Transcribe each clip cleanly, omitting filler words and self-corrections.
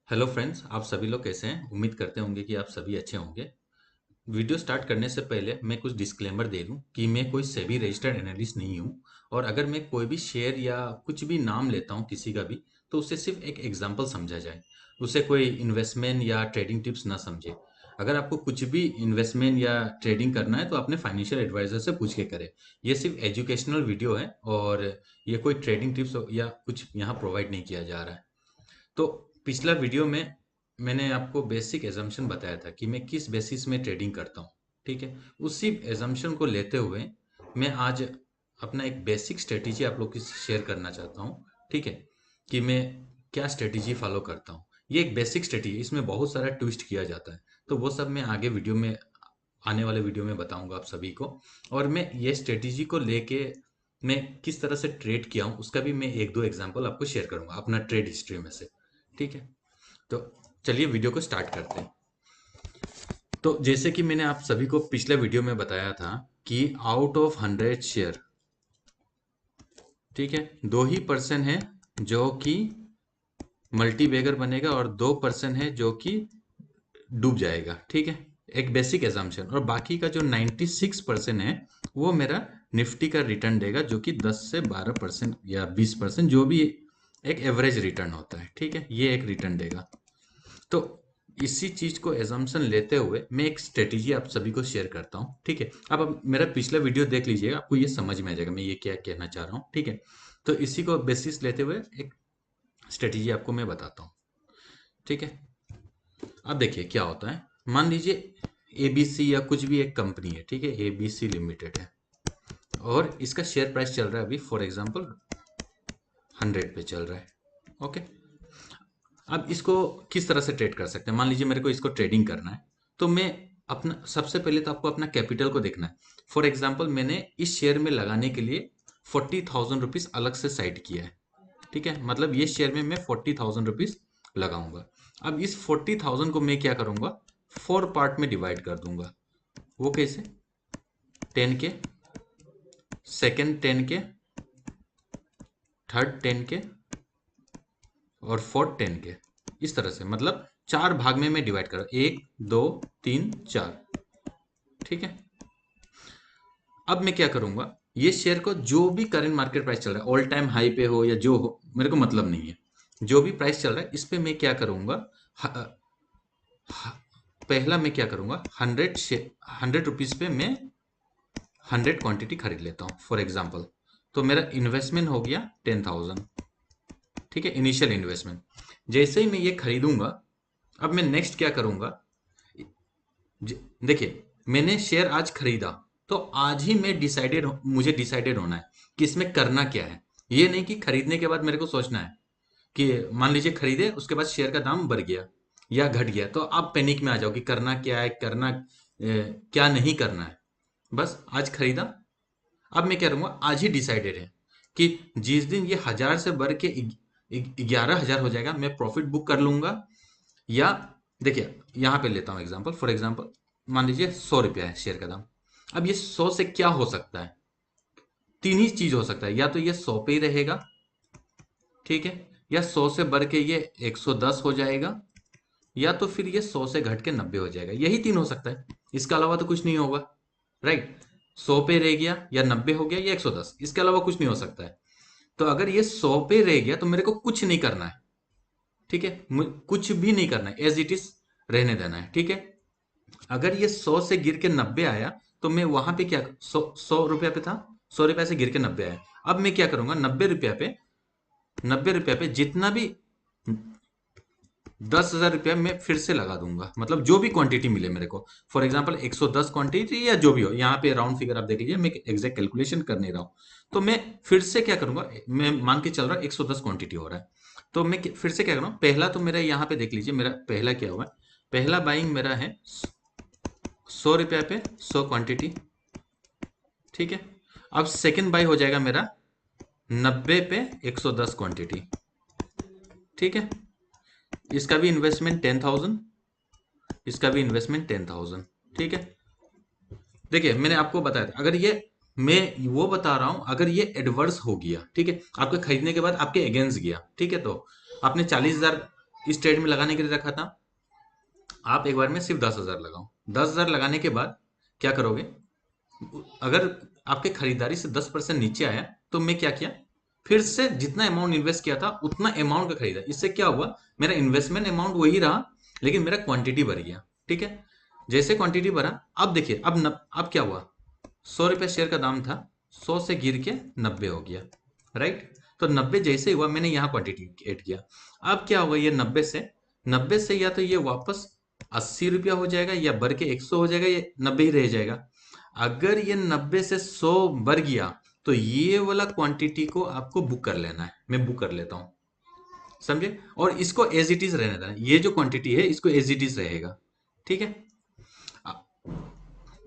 Hello friends, आप सभी लोग कैसे हैं? उम्मीद करते होंगे कि आप सभी अच्छे होंगे। वीडियो स्टार्ट करने से पहले मैं कुछ डिस्क्लेमर दे दूं कि मैं कोई सेबी रजिस्टर्ड एनालिस्ट नहीं हूं। और अगर मैं कोई भी शेयर या कुछ भी नाम लेता हूं किसी का भी, तो उसे सिर्फ एक एग्जांपल समझा जाए। उसे कोई इन्वेस्टमेंट या ट्रेडिंग टिप्स ना समझे। अगर आपको कुछ भी इन्वेस्टमेंट या ट्रेडिंग करना है तो अपने फाइनेंशियल एडवाइजर से पूछ के करें। ये सिर्फ एजुकेशनल वीडियो है और ये कोई ट्रेडिंग टिप्स या कुछ यहाँ प्रोवाइड नहीं किया जा रहा है। तो पिछला वीडियो में मैंने आपको बेसिक एजम्पशन बताया था कि मैं किस बेसिस में ट्रेडिंग करता हूँ। ठीक है, उसी एजम्पशन को लेते हुए मैं आज अपना एक बेसिक स्ट्रेटेजी आप लोग के साथ शेयर करना चाहता हूँ। ठीक है, कि मैं क्या स्ट्रेटेजी फॉलो करता हूँ। ये एक बेसिक स्ट्रेटेजी, इसमें बहुत सारा ट्विस्ट किया जाता है। तो वो सब मैं आगे वीडियो में, आने वाले वीडियो में बताऊंगा आप सभी को। और मैं ये स्ट्रेटेजी को लेके मैं किस तरह से ट्रेड किया हूँ उसका भी मैं एक दो एग्जांपल आपको शेयर करूंगा अपना ट्रेड हिस्ट्री में से। ठीक है, तो चलिए वीडियो को स्टार्ट करते हैं। तो जैसे कि मैंने आप सभी को पिछले वीडियो में बताया था कि आउट ऑफ 100 शेयर, ठीक है, 2% है जो कि मल्टी बैगर बनेगा और 2% है जो कि डूब जाएगा। ठीक है, एक बेसिक एजम्पशन। और बाकी का जो 96% है वो मेरा निफ्टी का रिटर्न देगा, जो कि 10 से 12% या 20% जो भी एक एवरेज रिटर्न होता है। ठीक है, ये एक रिटर्न देगा। तो इसी चीज को एजम्पशन लेते हुए मैं एक स्ट्रेटेजी आप सभी को शेयर करता हूँ। ठीक है, अब मेरा पिछला वीडियो देख लीजिएगा, आपको ये समझ में आ जाएगा मैं ये क्या कहना चाह रहा हूँ। ठीक है, तो इसी को बेसिस लेते हुए एक स्ट्रेटेजी आपको मैं बताता हूँ। ठीक है, अब देखिए क्या होता है। मान लीजिए एबीसी या कुछ भी एक कंपनी है, ठीक है, एबीसी लिमिटेड है और इसका शेयर प्राइस चल रहा है अभी फॉर एग्जांपल 100 पे चल रहा है। ओके, अब इसको किस तरह से ट्रेड कर सकते हैं। मान लीजिए मेरे को इसको ट्रेडिंग करना है, तो मैं अपना सबसे पहले तो आपको अपना कैपिटल को देखना है। फॉर एग्जांपल मैंने इस शेयर में लगाने के लिए 40,000 रुपीज अलग से साइड किया है। ठीक है, मतलब ये शेयर में मैं 40,000 रुपीज लगाऊंगा। अब इस 40,000 को मैं क्या करूंगा, 4 पार्ट में डिवाइड कर दूंगा। वो कैसे? 10 के, सेकेंड 10 के, थर्ड 10 के और फोर्थ 10 के। इस तरह से मतलब 4 भाग में मैं डिवाइड कर, 1 2 3 4। ठीक है, अब मैं क्या करूंगा, ये शेयर को जो भी करंट मार्केट प्राइस चल रहा है, ऑल टाइम हाई पे हो या जो हो, मेरे को मतलब नहीं है। जो भी प्राइस चल रहा है इस पे मैं क्या करूंगा, पहला मैं क्या करूंगा, 100 रुपीज पे मैं 100 क्वांटिटी खरीद लेता हूँ फॉर एग्जाम्पल। तो मेरा इन्वेस्टमेंट हो गया 10,000। ठीक है, इनिशियल इन्वेस्टमेंट। जैसे ही मैं ये खरीदूंगा, अब मैं नेक्स्ट क्या करूंगा, देखिए मैंने शेयर आज खरीदा, तो आज ही मैं मुझे डिसाइडेड होना है कि इसमें करना क्या है। ये नहीं कि खरीदने के बाद मेरे को सोचना है कि मान लीजिए खरीदे उसके बाद शेयर का दाम बढ़ गया या घट गया, तो आप पैनिक में आ जाओ कि करना क्या है, करना क्या नहीं करना है। बस आज खरीदा, अब मैं क्या करूंगा, आज ही डिसाइडेड है कि जिस दिन ये 1,000 से बढ़ के 11,000 हो जाएगा मैं प्रॉफिट बुक कर लूंगा। या देखिए यहां पे लेता हूं एग्जांपल, फॉर एग्जांपल मान लीजिए 100 रुपया है शेयर का दाम। अब ये 100 से क्या हो सकता है, तीन ही चीज हो सकता है, या तो ये 100 पे ही रहेगा, ठीक है, या 100 से बढ़ के ये 110 हो जाएगा, या तो फिर ये 100 से घट के 90 हो जाएगा। यही तीन हो सकता है, इसके अलावा तो कुछ नहीं होगा। राइट, 100 पे रह गया या 90 हो गया या 110, इसके अलावा कुछ नहीं हो सकता है। तो अगर ये 100 पे रह गया तो मेरे को कुछ नहीं करना है। ठीक है, कुछ भी नहीं करना है, एज इट इज रहने देना है। ठीक है, अगर ये 100 से गिर के 90 आया तो मैं वहां पे क्या, 100 रुपया पे था, 100 रुपया से गिर के 90 आया। अब मैं क्या करूंगा, 90 रुपया पे जितना भी 10,000 रुपया मैं फिर से लगा दूंगा, मतलब जो भी क्वांटिटी मिले मेरे को। फॉर एग्जाम्पल 110 क्वांटिटी या जो भी हो, यहाँ पे राउंड फिगर आप देख लीजिए, मैं एग्जैक्ट कैलकुलेशन कर नहीं रहा हूँ। तो मैं फिर से क्या करूंगा, मैं मान के चल रहा है 110 क्वांटिटी हो रहा है, तो मैं फिर से क्या करूँ, पहला तो मेरा यहाँ पे देख लीजिए, मेरा पहला क्या हुआ है, पहला बाइंग मेरा है 100 रुपया पे 100 क्वांटिटी। ठीक है, अब सेकंड बाई हो जाएगा मेरा 90 पे 110 क्वांटिटी। ठीक है, इसका भी इन्वेस्टमेंट 10,000, इसका भी इन्वेस्टमेंट 10,000। ठीक है, देखिए मैंने आपको बताया था, अगर ये, मैं वो बता रहा हूं, अगर ये एडवर्स हो गया, ठीक है, आपके खरीदने के बाद आपके अगेंस्ट गया, ठीक है, तो आपने 40,000 इस ट्रेड में लगाने के लिए रखा था, आप एक बार में सिर्फ 10,000 लगाओ। 10,000 लगाने के बाद क्या करोगे, अगर आपके खरीदारी से 10% नीचे आया तो मैं क्या किया, फिर से जितना अमाउंट इन्वेस्ट किया था उतना अमाउंट का खरीदा। इससे क्या हुआ, मेरा इन्वेस्टमेंट अमाउंट वही रहा लेकिन मेरा क्वांटिटी बढ़ गया। ठीक है, जैसे क्वांटिटी बढ़ा, अब देखिए अब क्या हुआ, 100 रुपये शेयर का दाम था, 100 से गिर के 90 हो गया, राइट। तो 90 जैसे हुआ मैंने यहाँ क्वांटिटी ऐड किया। अब क्या होगा, ये 90 से या तो ये वापस 80 रुपया हो जाएगा या बढ़ के 100 हो जाएगा, ये 90 ही रह जाएगा। अगर ये 90 से 100 बढ़ गया तो ये वाला क्वांटिटी को आपको बुक कर लेना है। मैं बुक कर लेता हूं, समझे, और इसको एज इट इज रहने देना। ये जो क्वांटिटी है इसको एज इट इज रहेगा। ठीक है,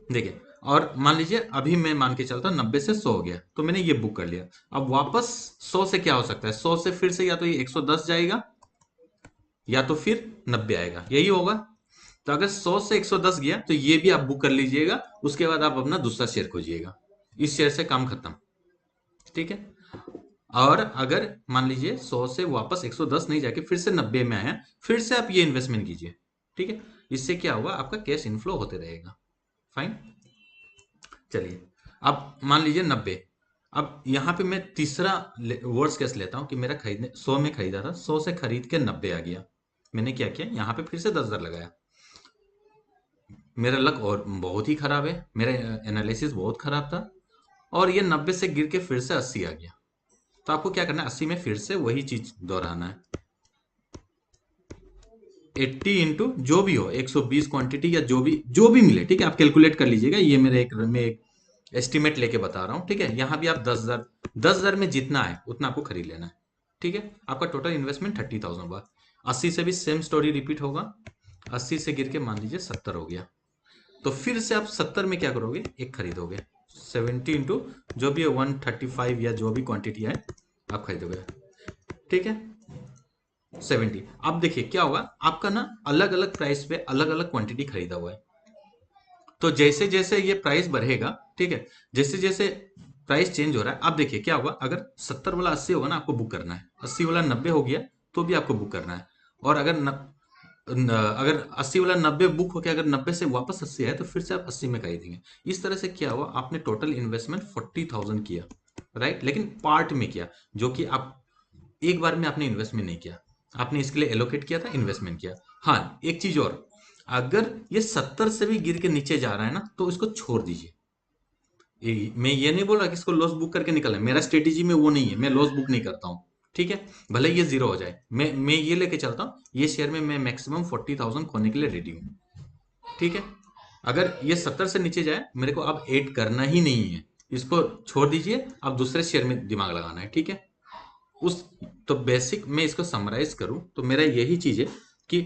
देखिए, और मान लीजिए अभी मैं मान के चलता हूँ 90 से 100 हो गया तो मैंने ये बुक कर लिया। अब वापस 100 से क्या हो सकता है, 100 से फिर से या तो ये 110 जाएगा या तो फिर 90 आएगा, यही होगा। तो अगर 100 से 110 गया तो ये भी आप बुक कर लीजिएगा, उसके बाद आप अपना दूसरा शेयर खोजिएगा। इस शेयर से काम खत्म। ठीक है, और अगर मान लीजिए 100 से वापस 110 नहीं जाके फिर से 90 में आया, फिर से आप ये इन्वेस्टमेंट कीजिए। ठीक है, इससे क्या हुआ, आपका कैश इनफ्लो होते रहेगा। फाइन, चलिए, अब मान लीजिए 90। अब यहाँ पे मैं तीसरा वर्ड्स केस लेता हूँ कि मेरा खरीदने 100 में खरीदा था, 100 से खरीद के 90 आ गया। मैंने क्या किया, यहाँ पे फिर से 10,000 लगाया। मेरा लक और बहुत ही खराब है, मेरा एनालिसिस बहुत खराब था, और ये 90 से गिर के फिर से 80 आ गया। तो आपको क्या करना है, 80 में फिर से वही चीज दोहराना है। 80 इंटू जो भी हो 120 क्वांटिटी या जो भी मिले, ठीक है, आप कैलकुलेट कर लीजिएगा। ये मैं एक एस्टिमेट लेके बता रहा हूँ। ठीक है, यहाँ भी आप 10,000 में जितना है उतना आपको खरीद लेना है। ठीक है, आपका टोटल इन्वेस्टमेंट 30,000 हुआ। 80 से भी सेम स्टोरी रिपीट होगा, 80 से गिर के मान लीजिए 70 हो गया, तो फिर से आप 70 में क्या करोगे, एक खरीदोगे। 70 इंटू जो भी है 135 या जो भी क्वांटिटी है आप खरीदोगे। ठीक है, 70। अब देखिए क्या होगा, आपका ना अलग अलग प्राइस पे अलग अलग क्वांटिटी खरीदा हुआ है। तो जैसे जैसे ये प्राइस बढ़ेगा, ठीक है, जैसे जैसे प्राइस चेंज हो रहा है, अब देखिए क्या होगा, अगर 70 वाला 80 होगा ना, आपको बुक करना है। 80 वाला 90 हो गया तो भी आपको बुक करना है। और अगर 80 वाला 90 बुक हो गया, अगर 90 से वापस 80 आए तो फिर से आप 80 में खरीदेंगे। इस तरह से क्या हुआ, आपने टोटल इन्वेस्टमेंट 40,000 किया, राइट, लेकिन पार्ट में किया, जो कि आप एक बार में आपने इन्वेस्टमेंट नहीं किया, आपने इसके लिए एलोकेट किया था, इन्वेस्टमेंट किया। हाँ, एक चीज और, अगर ये 70 से भी गिर के नीचे जा रहा है ना तो इसको छोड़ दीजिए। मैं ये नहीं बोल रहा कि इसको लॉस बुक करके निकलना है, मेरा स्ट्रेटेजी में वो नहीं है, मैं लॉस बुक नहीं करता हूँ। ठीक है, भले ये जीरो हो जाए, मैं ये लेके चलता हूँ, ये शेयर में मैं मैक्सिमम 40,000 खोने के लिए रेडी हूँ। ठीक है, अगर ये 70 से नीचे जाए मेरे को अब ऐड करना ही नहीं है, इसको छोड़ दीजिए, अब दूसरे शेयर में दिमाग लगाना है। ठीक है, उस तो बेसिक मैं इसको समराइज करूं तो मेरा यही चीज है कि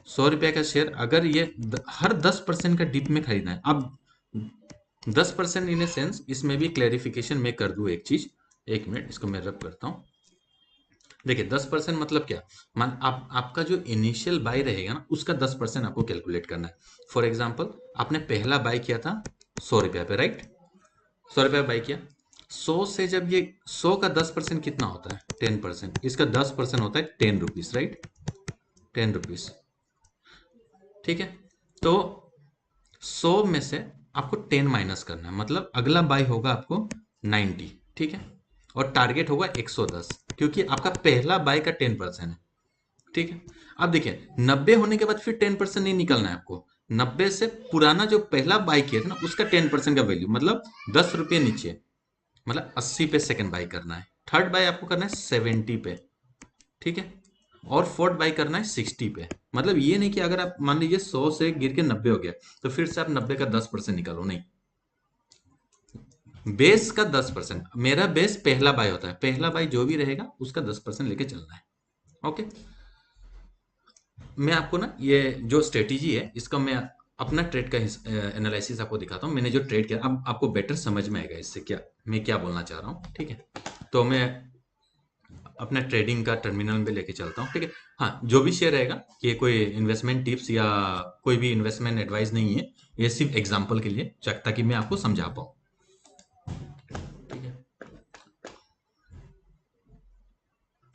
100 रुपया का शेयर, अगर ये हर 10% का डिप में खरीदना है। अब 10% इन ए सेंस, इसमें भी क्लैरिफिकेशन मैं कर दूं एक चीज, एक मिनट इसको मैं रब करता हूं। देखिए 10% मतलब क्या, मान आपका जो इनिशियल बाय रहेगा ना उसका 10% आपको कैलकुलेट करना है। फॉर एग्जाम्पल, आपने पहला बाय किया था 100 रुपया पे, राइट, 100 रुपया बाय किया। 100 से जब ये 100 का 10% कितना होता है, 10%, इसका 10% होता है 10 रुपीज, राइट, 10 रुपीज। ठीक है, तो 100 में से आपको 10 माइनस करना है, मतलब अगला बाय होगा आपको 90। ठीक है, और टारगेट होगा 110, क्योंकि आपका पहला बाय का 10% है। ठीक है, अब देखिए 90 होने के बाद फिर 10% नहीं निकलना है आपको। 90 से पुराना जो पहला बाय किया था ना उसका 10% का वैल्यू, मतलब 10 रुपये नीचे, मतलब 80 पे सेकंड बाय करना है। थर्ड बाय आपको करना है 70 पे। ठीक है, और फोर्थ बाय करना है 60 पे। मतलब ये नहीं कि अगर आप मान लीजिए 100 से गिर के 90 हो गया तो फिर से आप 90 का 10% निकालो, नहीं, बेस का 10%। मेरा बेस पहला बाय होता है, पहला बाय जो भी रहेगा उसका 10% लेके चलना है। ओके, मैं आपको ना ये जो स्ट्रेटेजी है इसका मैं अपना ट्रेड का एनालिसिस आपको दिखाता हूँ। मैंने जो ट्रेड किया, अब आपको बेटर समझ में आएगा इससे क्या मैं क्या बोलना चाह रहा हूँ। ठीक है, तो मैं अपना ट्रेडिंग का टर्मिनल में लेके चलता हूँ। ठीक है, हाँ, जो भी शेयर रहेगा, ये कोई इन्वेस्टमेंट टिप्स या कोई भी इन्वेस्टमेंट एडवाइस नहीं है, ये सिर्फ एग्जांपल के लिए, ताकि मैं आपको समझा पाऊँ। ठीक है,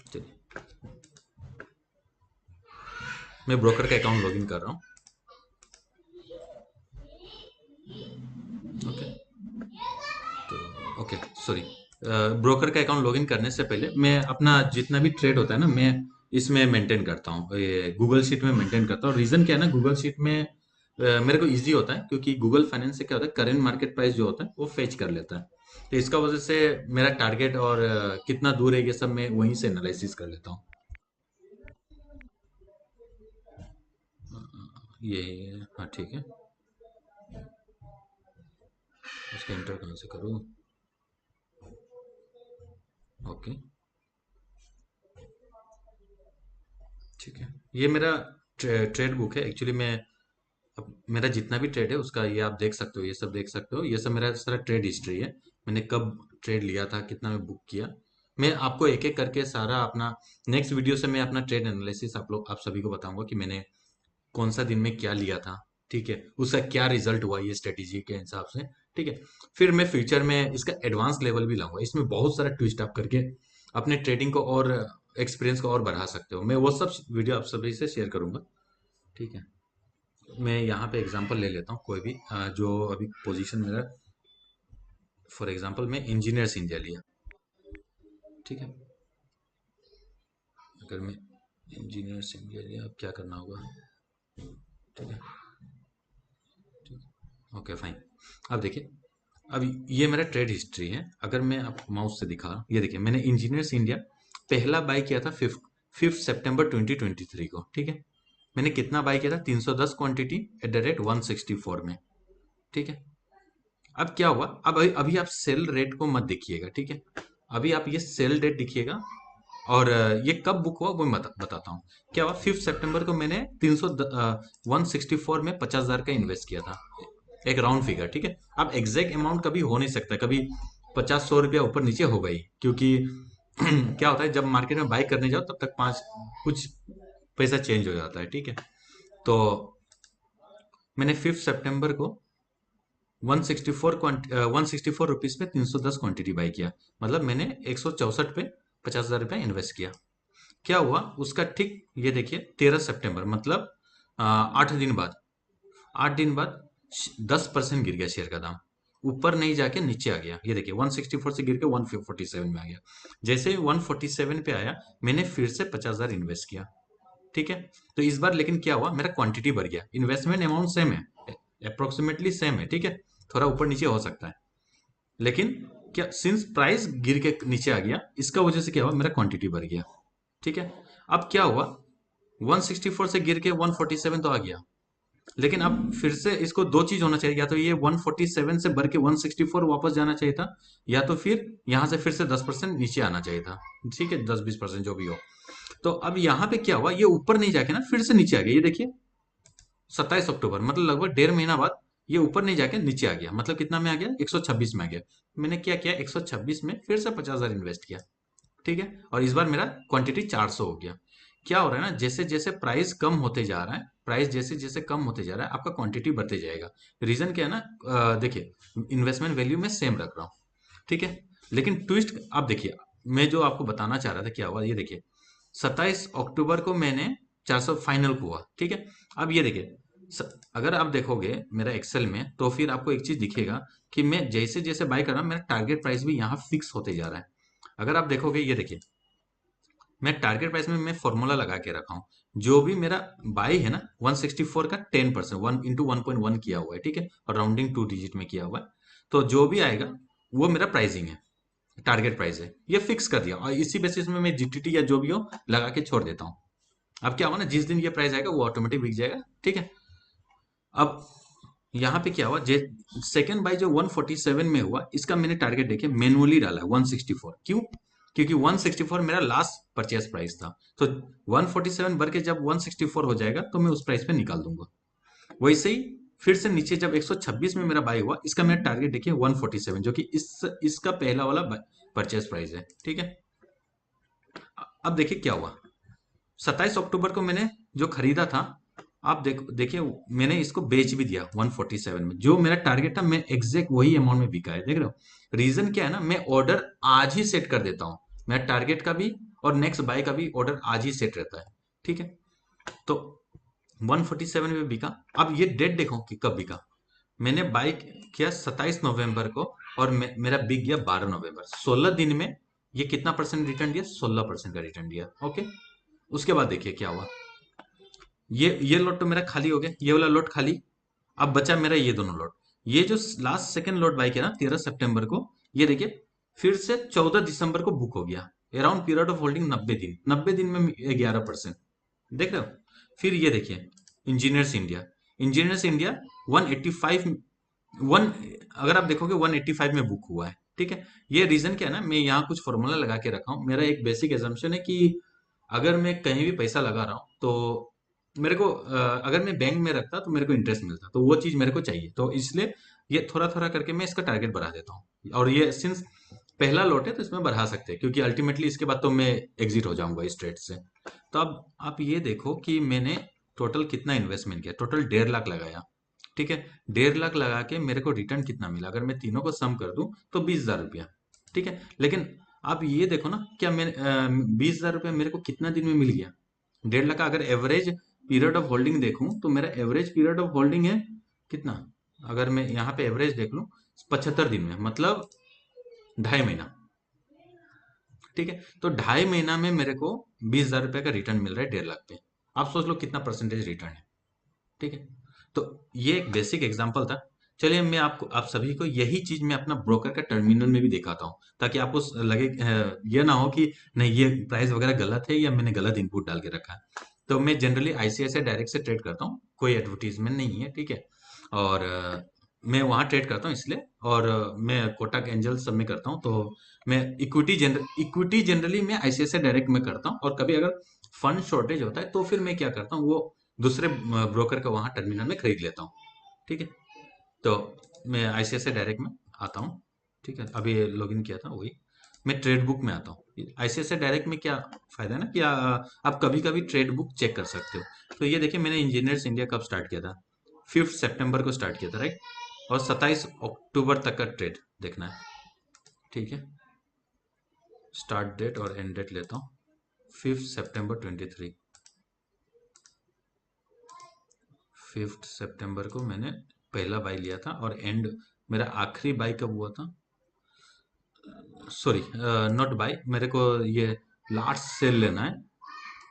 चलिए, मैं ब्रोकर का अकाउंट लॉगिन कर रहा हूँ। ओके, तो ओके, सॉरी, ब्रोकर का अकाउंट लॉगिन करने से पहले मैं अपना जितना भी ट्रेड होता है ना, मैं इसमें मेंटेन करता हूँ, ये गूगल शीट में मेंटेन करता हूँ। रीज़न क्या है ना, गूगल शीट में मेरे को इजी होता है, क्योंकि गूगल फाइनेंस से क्या होता है, करंट मार्केट प्राइस जो होता है वो फेच कर लेता है। तो इसका वजह से मेरा टारगेट और कितना दूर है ये सब मैं वहीं से एनालिसिस कर लेता हूँ। ये हाँ ठीक है, उसका इंटर कहाँ से करूँ? ओके, ठीक है। ये मेरा ट्रेड बुक है एक्चुअली। मैं अब मेरा जितना भी ट्रेड है उसका ये आप देख सकते हो, ये सब देख सकते हो, ये सब मेरा सारा ट्रेड हिस्ट्री है। मैंने कब ट्रेड लिया था, कितना में बुक किया, मैं आपको एक एक करके सारा अपना नेक्स्ट वीडियो से मैं अपना ट्रेड एनालिसिस आप सभी को बताऊंगा कि मैंने कौन सा दिन में क्या लिया था, ठीक है, उसका क्या रिजल्ट हुआ ये स्ट्रेटेजी के हिसाब से, ठीक है। फिर मैं फ्यूचर में इसका एडवांस लेवल भी लाऊंगा, इसमें बहुत सारा ट्विस्ट आप करके अपने ट्रेडिंग को और एक्सपीरियंस को और बढ़ा सकते हो। मैं वो सब वीडियो आप सभी से शेयर करूंगा, ठीक है। मैं यहाँ पे एग्जांपल ले लेता हूँ कोई भी जो अभी पोजीशन मेरा, फॉर एग्जांपल मैं इंजीनियर्स इंडिया लिया, ठीक है। अगर मैं इंजीनियर्स इंडिया लिया, अब क्या करना होगा, ठीक है, ठीक है, ओके फाइन। अब देखिए, अब ये मेरा ट्रेड हिस्ट्री है। अगर मैं आप माउस से दिखा, ये देखिए मैंने इंजीनियर्स इंडिया पहला बाय किया था 5 सितंबर 2023 को, ठीक है। मैंने कितना बाय किया था, 310 क्वांटिटी एट द रेट 164 में, ठीक है। अब क्या हुआ, अब अभी आप सेल रेट को मत देखिएगा, ठीक है। अभी आप ये सेल रेट दिखिएगा, और ये कब बुक हुआ वो मैं बताता हूँ। क्या हुआ, 5 सितंबर को मैंने 164 में 50,000 का इन्वेस्ट किया था, एक राउंड फिगर, ठीक है। अब एग्जैक्ट अमाउंट कभी हो नहीं सकता, कभी 50-100 रुपया ऊपर नीचे हो गई, क्योंकि क्या होता है जब मार्केट में बाई करने जाओ तब तक पाँच कुछ पैसा चेंज हो जाता है, ठीक है। तो मैंने 5 सितंबर को 164 रुपीज पे 310 क्वांटिटी बाई किया, मतलब मैंने 164 पे 50,000 रुपया इन्वेस्ट किया। क्या हुआ उसका, ठीक ये देखिए, 13 सितंबर, मतलब 8 दिन बाद, 8 दिन बाद 10% गिर गया शेयर का दाम, ऊपर नहीं जाके नीचे आ गया। ये देखिए 164 से गिर के 147 में आ गया। जैसे ही 147 पे आया, मैंने फिर से 50,000 इन्वेस्ट किया, ठीक है। तो इस बार लेकिन क्या हुआ, मेरा क्वांटिटी बढ़ गया, इन्वेस्टमेंट अमाउंट सेम है, अप्रोक्सीमेटली सेम है, ठीक है, थोड़ा ऊपर नीचे हो सकता है, लेकिन क्या, सिंस प्राइस गिर के नीचे आ गया, इसका वजह से क्या हुआ, मेरा क्वांटिटी बढ़ गया, ठीक है। अब क्या हुआ, 164 से गिर के 147 तो आ गया, लेकिन अब फिर से इसको दो चीज होना चाहिए, या तो ये 147 से बढ़ के 164 वापस जाना चाहिए था, या तो फिर यहां से फिर से 10% नीचे आना चाहिए था, ठीक है, 10-20% जो भी हो। तो अब यहाँ पे क्या हुआ, ये ऊपर नहीं जाके ना फिर से नीचे आ गया, ये देखिए 27 अक्टूबर, मतलब लगभग 1.5 महीना बाद ये ऊपर नहीं जाके नीचे आ गया, मतलब कितना में आ गया, 126 में आ गया। मैंने क्या किया, 126 में फिर से 50,000 इन्वेस्ट किया, ठीक है, और इस बार मेरा क्वांटिटी 400 हो गया। क्या हो रहा है ना, जैसे जैसे प्राइस कम होते जा रहा है, प्राइस जैसे जैसे कम होते जा रहा है, आपका क्वांटिटी बढ़ते जाएगा। रीजन क्या है ना, देखिए, इन्वेस्टमेंट वैल्यू में सेम रख रहा हूँ, ठीक है, लेकिन ट्विस्ट आप देखिए, मैं जो आपको बताना चाह रहा था क्या हुआ, ये देखिए 27 अक्टूबर को मैंने 400 फाइनल को हुआ, ठीक है। अब ये देखिए, अगर आप देखोगे मेरा एक्सेल में, तो फिर आपको एक चीज दिखेगा कि मैं जैसे जैसे बाय कर रहा हूँ, मेरा टारगेट प्राइस भी यहाँ फिक्स होते जा रहा है। अगर आप देखोगे, ये देखिए, मैं टारगेट प्राइस में मैं फॉर्मूला लगा के रखा हूँ, जो भी मेरा बाई है ना 164 का 10%, 1 into 1.1 किया हुआ है, ठीक है, और राउंडिंग 2 डिजिट में किया हुआ है। तो जो भी आएगा वो मेरा प्राइसिंग है, टारगेट प्राइस है, ये फिक्स कर दिया, और इसी बेसिस में मैं जीटीटी या जो भी हो लगा के छोड़ देता हूँ। अब क्या होगा ना, जिस दिन ये प्राइस आएगा वो ऑटोमेटिक बिक जाएगा, ठीक है। अब यहाँ पे क्या हुआ, जे सेकंड बाई जो 147 में हुआ, इसका मैंने टारगेट देखे मैनुअली डाला है 164, क्यों, क्योंकि 164 मेरा लास्ट परचेस प्राइस था। तो 147 भर के जब 164 हो जाएगा तो मैं उस प्राइस पे निकाल दूंगा। वैसे ही फिर से नीचे जब 126 में मेरा बाई हुआ, इसका मेरा टारगेट देखिए 147, जो कि इसका पहला वाला परचेस प्राइस है, ठीक है। अब देखिए क्या हुआ, 27 अक्टूबर को मैंने जो खरीदा था, आप देखिए मैंने इसको बेच भी दिया 147 में, जो मेरा टारगेट था मैं एग्जैक्ट वही अमाउंट में बिका है, देख रहे हो। रीजन क्या है ना, मैं ऑर्डर आज ही सेट कर देता हूँ, मेरा टारगेट का भी और नेक्स्ट बाय का भी ऑर्डर आज ही सेट रहता है, ठीक है। तो 147 में बिका। अब ये डेट देखो कि कब बिका। मैंने बाई किया 27 नवंबर को और मेरा बिक गया 12 नवंबर। 16 दिन में ये कितना परसेंट रिटर्न दिया? 16% का रिटर्न दिया। ओके, उसके बाद देखिए क्या हुआ। ये लॉट तो मेरा खाली हो गया, ये वाला लॉट खाली। अब बचा मेरा ये दोनों लॉट। ये जो लास्ट सेकंड लॉट बाई किया ना 13 सितंबर को, ये देखिए फिर से 14 दिसंबर को बुक हो गया। अराउंड पीरियड ऑफ होल्डिंग 90 दिन, 90 दिन में 11%। देख रहे हो? फिर ये देखिए engineers India. Engineers India 185 one, अगर आप देखोगे 185 में बुक हुआ है। ठीक है, ये रीजन क्या है ना, मैं यहाँ कुछ फॉर्मूला लगा के रखा हूँ। मेरा एक बेसिक एजम्पशन है कि अगर मैं कहीं भी पैसा लगा रहा हूँ तो मेरे को अगर मैं बैंक में रखता तो मेरे को इंटरेस्ट मिलता, तो वो चीज मेरे को चाहिए। तो इसलिए ये थोड़ा थोड़ा करके मैं इसका टारगेट बढ़ा देता हूँ। और ये सिंस पहला लॉट है तो इसमें बढ़ा सकते हैं, क्योंकि अल्टीमेटली इसके बाद तो मैं एग्जिट हो जाऊंगा इस ट्रेड से। तो अब आप ये देखो कि मैंने टोटल कितना इन्वेस्टमेंट किया। टोटल 1.5 लाख लगाया। ठीक है, 1.5 लाख लगा के मेरे को रिटर्न कितना मिला? अगर मैं तीनों को सम कर दूं तो 20,000 रुपया। ठीक है, लेकिन आप ये देखो ना, क्या मैं 20,000 रुपया मेरे को कितना दिन में मिल गया? 1.5 लाख का अगर एवरेज पीरियड ऑफ होल्डिंग देखूं तो मेरा एवरेज पीरियड ऑफ होल्डिंग है कितना? अगर मैं यहाँ पे एवरेज देख लूं 75 दिन में, मतलब 2.5 महीना। ठीक है, तो 2.5 महीना में मेरे को 20,000 रुपये का रिटर्न मिल रहा है 1.5 लाख पे। आप सोच लो कितना परसेंटेज रिटर्न है। ठीक है, तो ये एक बेसिक एग्जांपल था। चलिए मैं आपको, आप सभी को यही चीज मैं अपना ब्रोकर का टर्मिनल में भी दिखाता हूँ, ताकि आपको लगे ये ना हो कि नहीं ये प्राइस वगैरह गलत है या मैंने गलत इनपुट डाल के रखा है। तो मैं जनरली आईसीआईसीआई डायरेक्ट से ट्रेड करता हूँ, कोई एडवर्टीजमेंट नहीं है। ठीक है, और मैं वहाँ ट्रेड करता हूँ इसलिए। और मैं कोटक एंजल सब में करता हूँ। तो मैं इक्विटी जनरली मैं आईसीआईसीआई डायरेक्ट में करता हूँ। और कभी अगर फंड शॉर्टेज होता है तो फिर मैं क्या करता हूँ, वो दूसरे ब्रोकर का वहाँ टर्मिनल में खरीद लेता हूँ। ठीक है, तो मैं आईसीआईसीआई डायरेक्ट में आता हूँ। ठीक है, अभी लॉगिन किया था वही। मैं ट्रेड बुक में आता हूँ। आईसीआईसीआई डायरेक्ट में क्या फायदा है ना कि आप कभी कभी ट्रेड बुक चेक कर सकते हो। तो ये देखिए मैंने इंजीनियर्स इंडिया कब स्टार्ट किया था? 5 सितंबर को स्टार्ट किया था, राइट? और 27 अक्टूबर तक का ट्रेड देखना है। ठीक है, स्टार्ट डेट और एंड डेट लेता हूँ। 5 सितंबर 23। 5 सितंबर को मैंने पहला बाई लिया था और एंड मेरा आखिरी बाई कब हुआ था? सॉरी, नॉट बाई, मेरे को ये लास्ट सेल लेना है।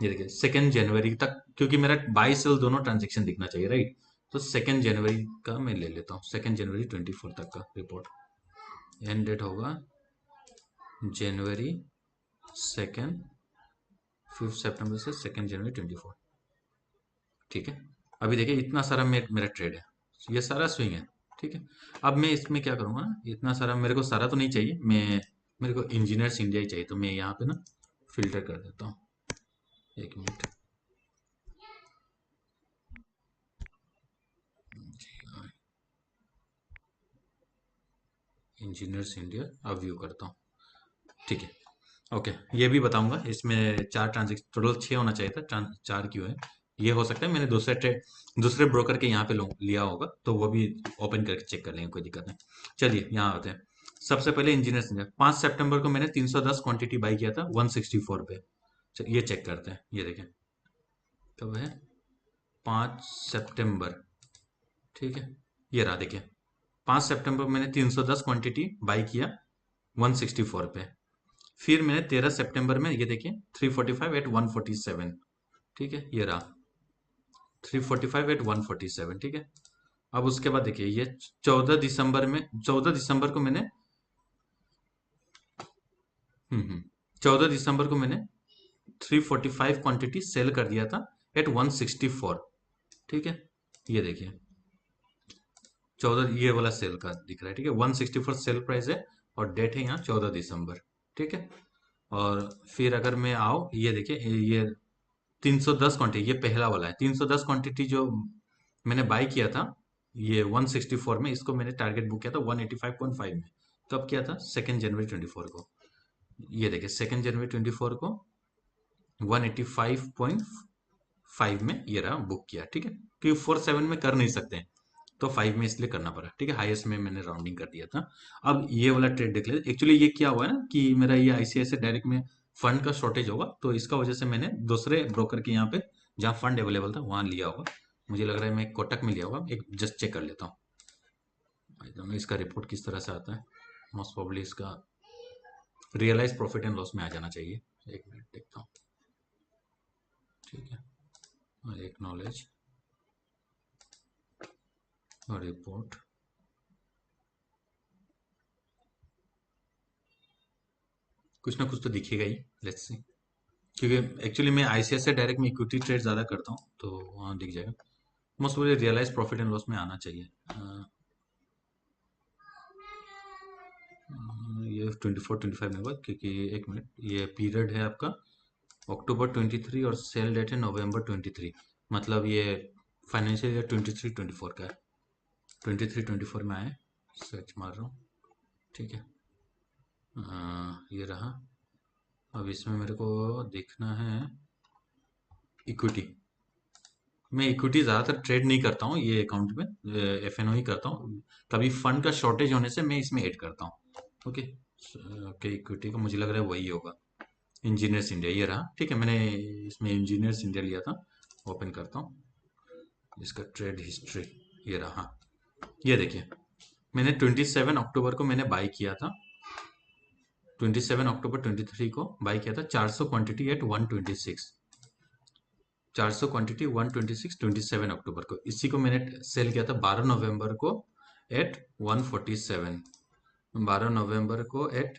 ये देखिए 2 जनवरी तक, क्योंकि मेरा बाई सेल दोनों ट्रांजेक्शन दिखना चाहिए, राइट? तो 2 जनवरी का मैं ले लेता हूँ, 2 जनवरी 24 तक का रिपोर्ट। एंड डेट होगा January 2, 5 सितंबर से 2 जनवरी 24। ठीक है, अभी देखिए इतना सारा मेरा ट्रेड है, ये सारा स्विंग है। ठीक है, अब मैं इसमें क्या करूंगा ना, इतना सारा मेरे को सारा तो नहीं चाहिए, मेरे को इंजीनियर्स इंडिया ही चाहिए। तो मैं यहाँ पे ना फिल्टर कर देता हूँ। एक मिनट। इंजीनियर्स इंडिया अब व्यू करता हूँ। ठीक है, ओके, ये भी बताऊंगा। इसमें 4 ट्रांजेक्शन टोटल 6 होना चाहिए था, 4 क्यों है? ये हो सकता है मैंने दूसरे ब्रोकर के यहाँ पे लिया होगा, तो वो भी ओपन करके चेक कर लेंगे, कोई दिक्कत नहीं। चलिए यहाँ आते हैं। सबसे पहले इंजीनियर्स इंडिया 5 सितंबर को मैंने 310 क्वांटिटी बाई किया था 164 पे। ये चेक करते हैं, ये देखें कब है? 5 सितंबर। ठीक है, ये रहा देखिए। 5 सितंबर मैंने 310 क्वांटिटी बाई किया 164 पे। फिर मैंने 13 सितंबर में ये देखिए 345 एट 147। ठीक है, ये रहा 345 एट 147। ठीक है, अब उसके बाद देखिए ये 14 दिसंबर को मैंने 14 दिसंबर को मैंने 345 क्वांटिटी सेल कर दिया था एट 164। ठीक है, ये देखिए 14 ये वाला सेल का दिख रहा है। ठीक है, 164 सेल प्राइस है और डेट है यहाँ 14 दिसंबर। ठीक है, और फिर अगर मैं आओ ये देखिए ये 310 क्वांटिटी, ये पहला वाला है। 310 क्वांटिटी जो मैंने बाई किया था ये 164 में, इसको मैंने टारगेट बुक किया था 185.5 में। कब किया था? 2 जनवरी 24 को। ये देखिए 2 जनवरी 24 को 185.5 में ये रहा, बुक किया। ठीक है, क्योंकि 47 में कर नहीं सकते हैं तो 5 में इसलिए करना पड़ा। ठीक है, हाईएस्ट में मैंने राउंडिंग कर दिया था। अब ये वाला ट्रेड देख लेते। एक्चुअली ये क्या हुआ है ना कि मेरा ये आईसीआईसीआई डायरेक्ट में फंड का शॉर्टेज होगा, तो इसका वजह से मैंने दूसरे ब्रोकर के यहाँ पे जहाँ फंड अवेलेबल था वहाँ लिया होगा। मुझे लग रहा है मैं कोटक में लिया होगा, एक जस्ट चेक कर लेता हूँ। आई डोंट नो इसका रिपोर्ट किस तरह से आता है। मोस्ट प्रोबेबली इसका रियलाइज प्रॉफिट एंड लॉस में आ जाना चाहिए। एक मिनट देखता हूँ। ठीक है, और एक नॉलेज और रिपोर्ट। कुछ ना कुछ तो दिखेगा ही, लेट्स सी। क्योंकि एक्चुअली मैं आईसीआईसीआई डायरेक्ट में इक्विटी ट्रेड ज़्यादा करता हूँ, तो वहाँ दिख जाएगा। Most probably realise profit and loss में आना चाहिए। ये 24-25 में होगा, क्योंकि एक मिनट, ये पीरियड है आपका अक्टूबर 23 और सेल डेट है नवंबर 23। मतलब ये फाइनेंशियल ईयर 23-24 का है। 23-24 में आए, सर्च मार रहा हूँ। ठीक है, ये रहा। अब इसमें मेरे को देखना है इक्विटी। मैं इक्विटी ज़्यादातर ट्रेड नहीं करता हूँ ये अकाउंट में, एफएनओ ही करता हूँ। कभी फंड का शॉर्टेज होने से मैं इसमें ऐड करता हूँ। ओके, ओके, इक्विटी का मुझे लग रहा है वही होगा, इंजीनियर्स इंडिया। ये रहा, ठीक है, मैंने इसमें इंजीनियर्स इंडिया लिया था। ओपन करता हूँ इसका ट्रेड हिस्ट्री। ये रहा, ये देखिए, मैंने 27 अक्टूबर को मैंने बाई किया था। 27 अक्टूबर 23 को बाई किया था, 400 क्वांटिटी एट 126। 400 क्वांटिटी 126 27 अक्टूबर को। इसी को मैंने सेल किया था 12 नवंबर को एट 147। 12 नवंबर को एट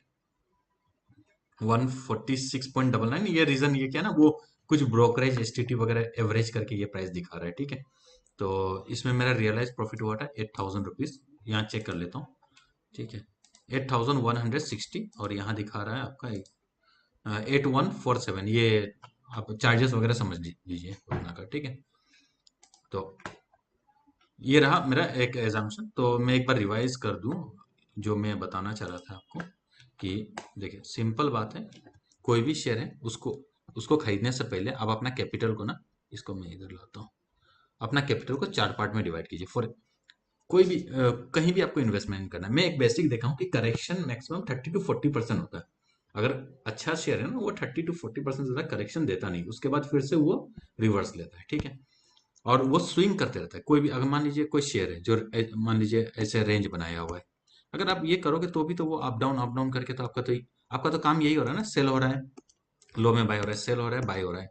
146.99। ये रीजन ये क्या है ना, वो कुछ ब्रोकरेज एसटीटी वगैरह एवरेज करके ये प्राइस दिखा रहा है। ठीक है, तो इसमें मेरा रियलाइज प्रॉफिट हुआ था 8,000 रुपीज। यहाँ चेक कर लेता हूँ। ठीक है, 8,160। और यहाँ दिखा रहा है आपका 8147। ये आप चार्जेस वगैरह समझ लीजिए उतना का। ठीक है, तो ये रहा मेरा एक एजम्पशन। तो मैं एक बार रिवाइज कर दूं जो मैं बताना चाह रहा था आपको, कि देखिए सिंपल बात है, कोई भी शेयर है उसको उसको खरीदने से पहले आप अपना कैपिटल को ना, इसको मैं इधर लाता हूँ, अपना कैपिटल को 4 पार्ट में डिवाइड कीजिए। फॉर कोई भी कहीं भी आपको इन्वेस्टमेंट करना है, मैं एक बेसिक देखा हूँ कि करेक्शन मैक्सिमम 30-40% होता है। अगर अच्छा शेयर है ना, वो 30-40% ज्यादा करेक्शन देता नहीं, उसके बाद फिर से वो रिवर्स लेता है। ठीक है, और वो स्विंग करते रहता है। कोई भी, अगर मान लीजिए कोई शेयर है जो मान लीजिए ऐसे रेंज बनाया हुआ है, अगर आप ये करोगे तो भी तो वो अप डाउन करके, तो आपका तो काम यही हो रहा है ना, सेल हो रहा है, लो में बाय हो रहा है, सेल हो रहा है, बाय हो रहा है,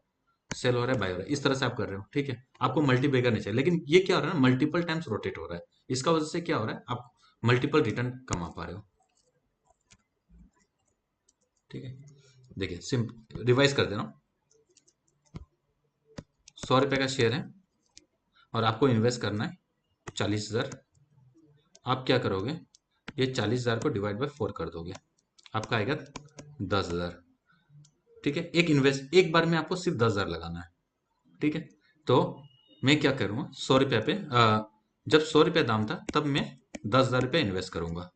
सेल हो रहा है, बाय हो रहा है, इस तरह से आप कर रहे हो। ठीक है, आपको मल्टीप्लाई नहीं चाहिए, लेकिन ये क्या हो रहा है ना, मल्टीपल टाइम्स रोटेट हो रहा है। इसका वजह से क्या हो रहा है, आप मल्टीपल रिटर्न कमा पा रहे हो। ठीक है, देखिए सिंपल रिवाइज कर दे रहा हूँ। 100 रुपए का शेयर है और आपको इन्वेस्ट करना है 40,000। आप क्या करोगे, ये 40,000 को डिवाइड बाय 4 कर दोगे, आपका आएगा 10,000। ठीक है, एक बार में आपको सिर्फ 10,000 लगाना है। ठीक है, तो मैं क्या करूँगा, 100 रुपये पे जब 100 रुपये दाम था तब मैं 10,000 रुपये इन्वेस्ट करूंगा,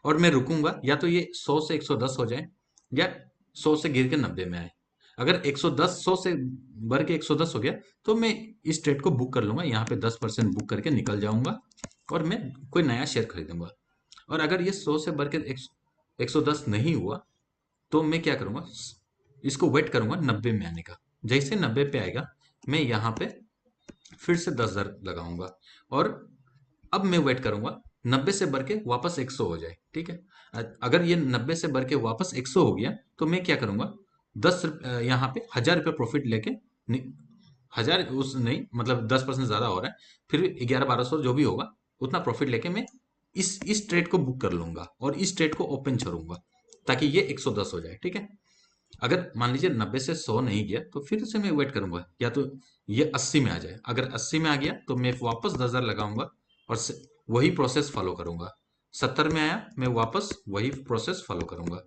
और मैं रुकूंगा या तो ये 100 से 110 हो जाए, या 100 से गिर के 90 में आए। अगर 110 100 से बढ़ के 110 हो गया, तो मैं इस ट्रेड को बुक कर लूंगा, यहाँ पे 10% बुक करके निकल जाऊंगा, और मैं कोई नया शेयर खरीदूंगा। और अगर ये 100 से बढ़ के 110 नहीं हुआ, तो मैं क्या करूंगा, इसको वेट करूंगा 90 में आने का। जैसे 90 पे आएगा, मैं यहाँ पे फिर से 10,000 लगाऊंगा, और अब मैं वेट करूंगा 90 से बढ़ के वापस 100 हो जाए। ठीक है, अगर ये 90 से बढ़ के वापस 100 हो गया, तो मैं क्या करूंगा, यहाँ पे 1,000 रुपये प्रॉफिट लेके, 1,000 उस नहीं, मतलब 10% ज्यादा हो रहा है, फिर भी 1100-1200 जो भी होगा उतना प्रॉफिट लेके मैं इस ट्रेड को बुक कर लूंगा, और इस ट्रेड को ओपन छोड़ूंगा, ताकि ये 110 हो जाए। ठीक है, अगर मान लीजिए 90 से 100 नहीं गया, तो फिर से मैं वेट करूंगा, या तो ये 80 में आ जाए। अगर 80 में आ गया, तो मैं वापस 10,000 लगाऊंगा, और वही प्रोसेस फॉलो करूंगा। 70 में आया, मैं वापस वही प्रोसेस फॉलो करूंगा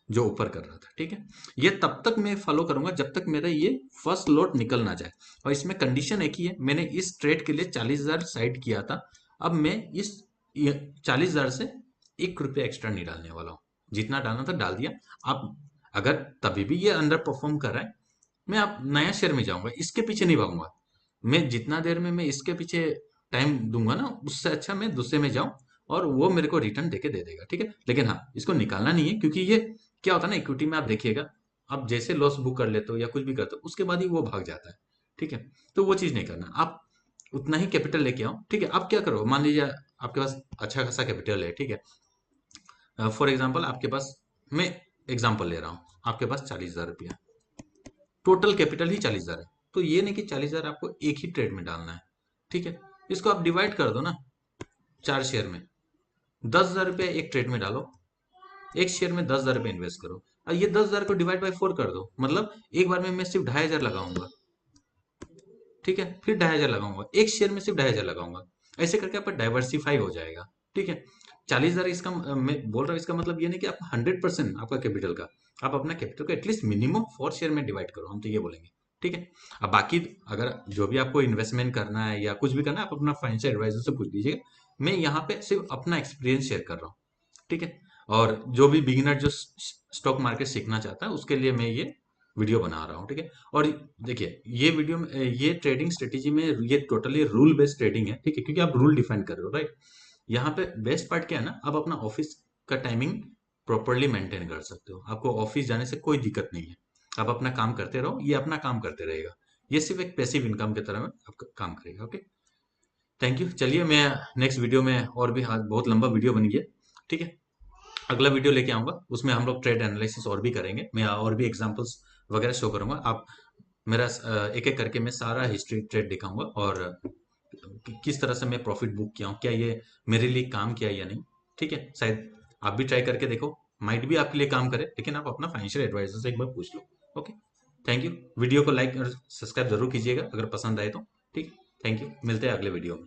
जो ऊपर कर रहा था। ठीक है, ये तब तक मैं फॉलो करूंगा जब तक मेरा ये फर्स्ट लॉट निकल ना जाए। और इसमें कंडीशन एक ही है, मैंने इस ट्रेड के लिए 40,000 साइड किया था। अब मैं इस 40,000 से 1 रुपया एक्स्ट्रा नहीं डालने वाला हूँ। जितना डालना था डाल दिया। अब अगर तभी भी ये अंडर परफॉर्म कर रहा है, मैं अब नया शेयर में जाऊंगा, इसके पीछे नहीं भागूंगा। मैं जितना देर में मैं इसके पीछे टाइम दूंगा ना, उससे अच्छा मैं दूसरे में जाऊं, और वो मेरे को रिटर्न देके दे देगा। ठीक है, लेकिन हाँ, इसको निकालना नहीं है, क्योंकि ये क्या होता है ना, इक्विटी में आप देखिएगा, आप जैसे लॉस बुक कर लेते हो या कुछ भी करते हो, उसके बाद ही वो भाग जाता है। ठीक है। तो वो चीज नहीं करना, आप उतना ही कैपिटल लेके आओ, ठीक है। आप क्या करो, मान लीजिए आपके पास अच्छा खासा कैपिटल है, ठीक है। फॉर एग्जाम्पल आपके पास, मैं एग्जाम्पल ले रहा हूँ, आपके पास 40,000 रुपया, टोटल कैपिटल ही 40,000 है। तो ये नहीं कि 40,000 आपको एक ही ट्रेड में डालना है, ठीक है। इसको आप डिवाइड कर दो ना 4 शेयर में, 10,000 रुपया एक ट्रेड में डालो, एक शेयर में 10,000 रुपया इन्वेस्ट करो, और ये 10,000 को डिवाइड बाई 4 कर दो, मतलब एक बार में मैं सिर्फ 2,500 लगाऊंगा, ठीक है। फिर 2,500 लगाऊंगा, एक शेयर में सिर्फ 2,500 लगाऊंगा। ऐसे करके आपका डाइवर्सिफाई हो जाएगा, ठीक है। 40,000 इसका मैं बोल रहा हूँ, इसका मतलब ये नहीं कि आप 100% आपका कैपिटल का, आप अपना कैपिटल को एटलीस्ट मिनिमम 4 शेयर में डिवाइड करो, हम तो ये बोलेंगे, ठीक है। अब बाकी अगर जो भी आपको इन्वेस्टमेंट करना है या कुछ भी करना है, आप अपना फाइनेंशियल एडवाइजर से पूछ लीजिएगा। मैं यहाँ पे सिर्फ अपना एक्सपीरियंस शेयर कर रहा हूँ, ठीक है। और जो भी बिगिनर जो स्टॉक मार्केट सीखना चाहता है उसके लिए मैं ये वीडियो बना रहा हूँ, ठीक है। और देखिए ये वीडियो में ये ट्रेडिंग स्ट्रेटेजी में ये टोटली रूल बेस्ड ट्रेडिंग है, ठीक है, क्योंकि आप रूल डिफाइन कर रहे हो, राइट। यहाँ पे बेस्ट पार्ट क्या है ना, आप अपना ऑफिस का टाइमिंग प्रॉपरली मेंटेन कर सकते हो, आपको ऑफिस जाने से कोई दिक्कत नहीं है। आप अपना काम करते रहो, ये अपना काम करते रहेगा, ये सिर्फ एक पैसिव इनकम की तरह में आपका काम करेगा, ओके। Thank you. चलिए मैं नेक्स्ट वीडियो में और भी, हाँ बहुत लंबा वीडियो बन गया, ठीक है। अगला वीडियो लेके आऊंगा, उसमें हम लोग ट्रेड एनालिसिस और भी करेंगे, मैं और भी एग्जांपल्स वगैरह शो करूंगा। आप मेरा एक एक करके मैं सारा हिस्ट्री ट्रेड दिखाऊंगा, और किस तरह से मैं प्रॉफिट बुक किया हूँ, क्या ये मेरे लिए काम किया या नहीं, ठीक है। शायद आप भी ट्राई करके देखो, माइट भी आपके लिए काम करे, लेकिन आप अपना फाइनेंशियल एडवाइजर से एक बार पूछ लो, ओके। Thank you. वीडियो को लाइक और सब्सक्राइब जरूर कीजिएगा अगर पसंद आए तो, ठीक है। थैंक यू, मिलते हैं अगले वीडियो में।